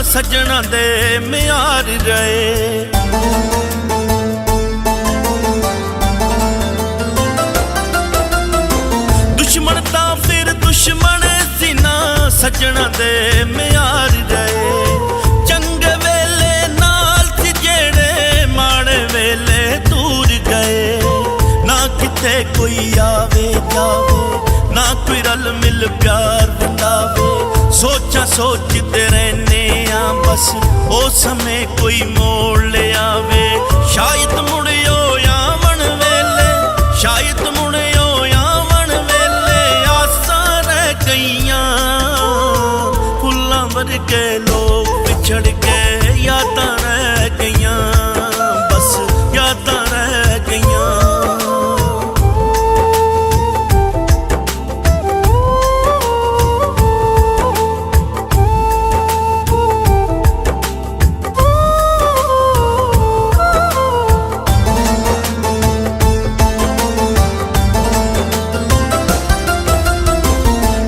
सजना दे म्यार रहे। दुश्मन ता फिर दुश्मन सी ना, सजना दे म्यार रहे। चंगे वेले नाल सी जेड़े, माड़े वेले दूर गए। ना किते कोई आवे जावे, ना कोई रल मिल प्यार वंडावे। सोचा सोचते रहने आ बस ओ समय कोई मोड़ ले आवे। शायद मुड़ियो आवन वेले, शायद मुड़ियो आवन वेले। आसां रह गईयां फुल्लां वर्गे लोग विछड़ के, यादां रह गईयां बस यादां रह गईयां।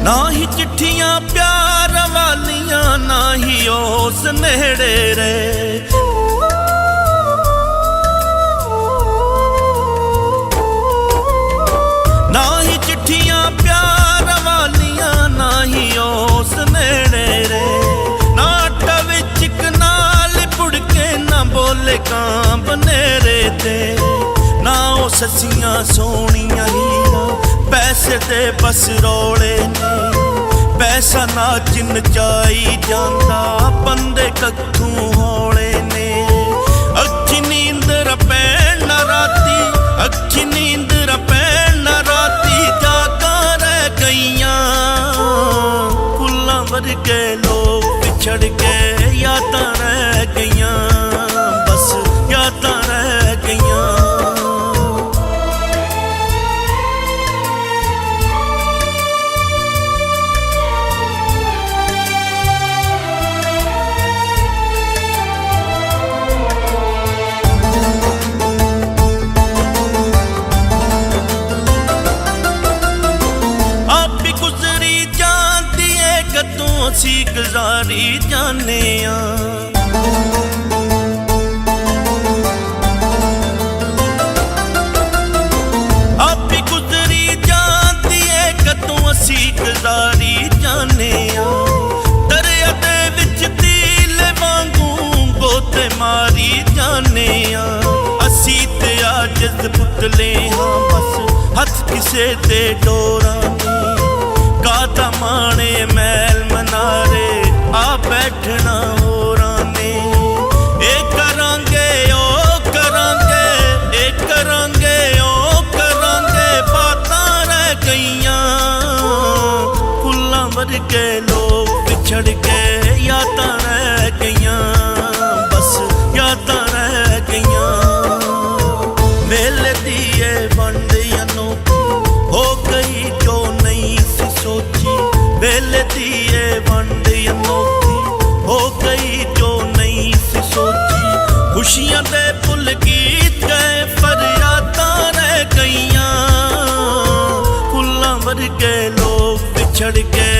ना ही चिट्ठियां प्यार वालियां, ना ही ओस नेड़े रहे। ना ही चिट्ठियां प्यार वालियां, ना ही ओस नेड़े रहे। ना टविच इक नाल पुड़ के, ना बोले कां बनेरे ते। ना ओ ससियां सोहणियां हीरां, पैसे दे बस रोले ने। पैसा ना चिन चाई जांदा, बंदे कत्थों होले ने। अखी नींद पैण ना राती, अखी नींद पैण ना राती। जागा रह गईयां फुल्लां वर्गे लोग विछड़ के, यादां रह गईयां बस यादां रह गईयां। असी गुजारी जाने आप भी गुजरी जाती है, कदों असी गुजारी जाने। दरिया दे विच तील वांगू गोते मारी जाने। असी ते आजिज़ पुतले हाँ बस, हथ किसे दे डोरां ने। गाता माणे मैल मनारे, आ बैठना होरां ने। ए करांगे ओ करांगे, ए करांगे ओ करांगे। बातां रह गईयां फुल्लां वर्गे लोग विछड़ के, यादां रह गईयां बस यादां रह गईयां। मेले दी ए वंड अनोखी हो गई जो नहीं सी सोची। वेले दी ए वंड अनोखी हो गई जो नहीं सी सोची। खुशियां दे पुल गीत गए, फरियादां रह गईयां फुल्लां वर्गे लोग विछड़ के।